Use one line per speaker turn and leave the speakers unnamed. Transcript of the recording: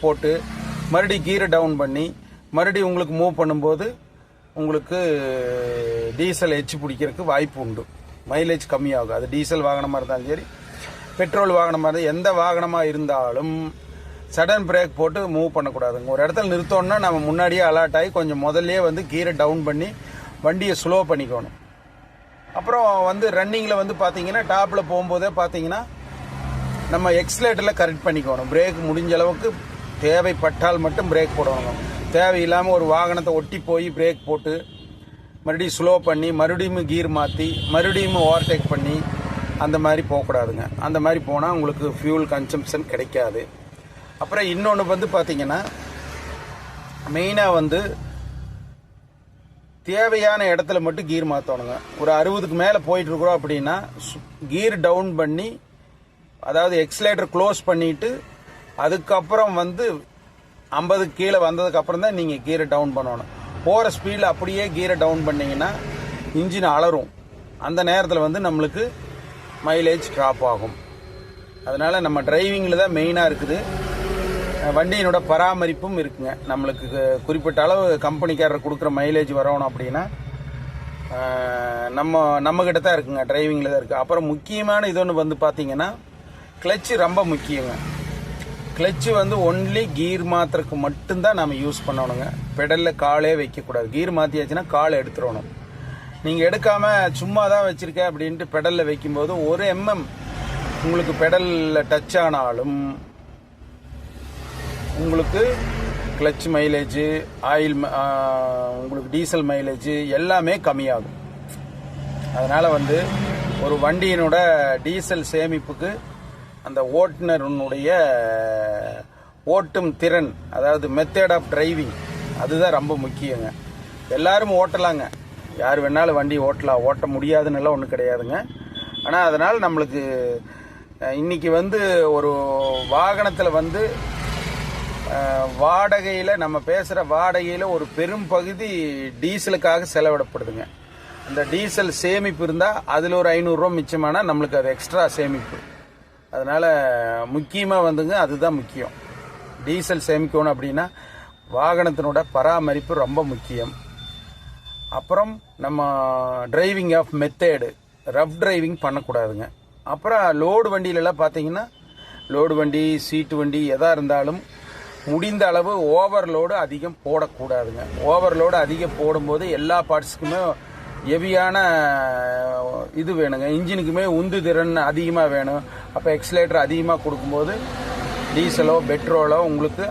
போட்டு மறுபடியும் கீரை டவுன் பண்ணி மறுபடியும் உங்களுக்கு மூவ் பண்ணும்போது உங்களுக்கு டீசல் எச்சு பிடிக்கிறதுக்கு வாய்ப்பு உண்டு. மைலேஜ் கம்மியாகும். அது டீசல் வாகனமாக இருந்தாலும் சரி, பெட்ரோல் வாகனமாக இருந்தால், எந்த வாகனமாக இருந்தாலும் சடன் பிரேக் போட்டு மூவ் பண்ணக்கூடாதுங்க. ஒரு இடத்துல நிறுத்தோம்னா நம்ம முன்னாடியே அலர்ட் ஆகி கொஞ்சம் முதல்லையே வந்து கீரை டவுன் பண்ணி வண்டியை ஸ்லோ பண்ணிக்கணும். அப்புறம் வந்து ரன்னிங்கில் வந்து பார்த்தீங்கன்னா டாப்பில் போகும்போதே பார்த்தீங்கன்னா நம்ம எக்ஸலேட்டரில் கரெக்ட் பண்ணிக்கணும். பிரேக் முடிஞ்ச அளவுக்கு தேவைப்பட்டால் மட்டும் பிரேக் போடணும். தேவையில்லாமல் ஒரு வாகனத்தை ஒட்டி போய் பிரேக் போட்டு மறுபடியும் ஸ்லோ பண்ணி மறுபடியும் கீர் மாற்றி மறுபடியும் ஓவர்டேக் பண்ணி அந்த மாதிரி போகக்கூடாதுங்க. அந்த மாதிரி போனால் உங்களுக்கு ஃபியூல் கன்சம்ஷன் கிடைக்காது. அப்புறம் இன்னொன்று வந்து பார்த்தீங்கன்னா மெயினாக வந்து தேவையான இடத்துல மட்டும் கீர் மாற்றணுங்க. ஒரு 60க்கு மேலே போயிட்டுருக்குறோம் அப்படின்னா கீர் டவுன் பண்ணி, அதாவது எக்ஸலேட்டர் க்ளோஸ் பண்ணிவிட்டு அதுக்கப்புறம் வந்து 50 கீழே வந்ததுக்கப்புறம் தான் நீங்கள் கீரை டவுன் பண்ணணும். போகிற ஸ்பீடில் அப்படியே கீரை டவுன் பண்ணிங்கன்னா இன்ஜின் அலறும். அந்த நேரத்தில் வந்து நம்மளுக்கு மைலேஜ் ட்ராப் ஆகும். அதனால் நம்ம டிரைவிங்கில் தான் மெயினாக இருக்குது. வண்டியினோட பராமரிப்பும் இருக்குங்க. நம்மளுக்கு குறிப்பிட்ட அளவு கம்பெனிக்காரர் கொடுக்குற மைலேஜ் வரணும் அப்படின்னா நம்மக்கிட்ட தான் இருக்குங்க, டிரைவிங்கில் தான் இருக்குது. அப்புறம் முக்கியமான இது ஒன்று வந்து பார்த்தீங்கன்னா கிளச்சு ரொம்ப முக்கியங்க. கிளச்சு வந்து ஒன்லி கீர் மாத்திரக்கு மட்டும்தான் நம்ம யூஸ் பண்ணணுங்க. பெடலில் காலே வைக்கக்கூடாது. கீர் மாற்றியாச்சுன்னா கால் எடுத்துடணும். நீங்கள் எடுக்காமல் சும்மா தான் வச்சுருக்கேன் அப்படின்ட்டு பெடலில் வைக்கும்போது 1 mm உங்களுக்கு பெடலில் டச் ஆனாலும் உங்களுக்கு கிளச் மைலேஜ், ஆயில், உங்களுக்கு டீசல் மைலேஜ் எல்லாமே கம்மியாகும். அதனால் வந்து ஒரு வண்டியினோட டீசல் சேமிப்புக்கு அந்த ஓட்டுநருடைய ஓட்டும் திறன், அதாவது மெத்தட் ஆஃப் டிரைவிங், அதுதான் ரொம்ப முக்கியங்க. எல்லாரும் ஓட்டலாங்க, யார் வேணாலும் வண்டி ஓட்டலாம், ஓட்ட முடியாதுன்னு ஒன்றும் கிடையாதுங்க. ஆனால் அதனால் நம்மளுக்கு இன்னைக்கு வந்து ஒரு வாகனத்தில் வந்து வாடகையில், நம்ம பேசுகிற வாடகையில் ஒரு பெரும் பகுதி டீசலுக்காக செலவிடப்படுதுங்க. அந்த டீசல் சேமிப்பு இருந்தால் அதில் ஒரு 500 ரூபா மிச்சமானால் நம்மளுக்கு அது எக்ஸ்ட்ரா சேமிப்பு. அதனால் முக்கியமாக வந்துங்க அதுதான் முக்கியம். டீசல் சேமிக்கணும் அப்படின்னா வாகனத்தினோட பராமரிப்பு ரொம்ப முக்கியம். அப்புறம் நம்ம driving of method, rough driving பண்ணக்கூடாதுங்க. அப்புறம் லோடு வண்டியிலலாம் பார்த்தீங்கன்னா, லோடு வண்டி, சீட்டு வண்டி எதாக இருந்தாலும் முடிந்த அளவு ஓவர்லோடு அதிகம் போடக்கூடாதுங்க. ஓவர்லோடு அதிகம் போடும்போது எல்லா பார்ட்ஸுக்குமே ஹெவியான இது வேணுங்க. இன்ஜினுக்குமே உந்து திறன் அதிகமாக வேணும். அப்போ எக்ஸலேட்டர் அதிகமாக கொடுக்கும்போது டீசலோ பெட்ரோலோ உங்களுக்கு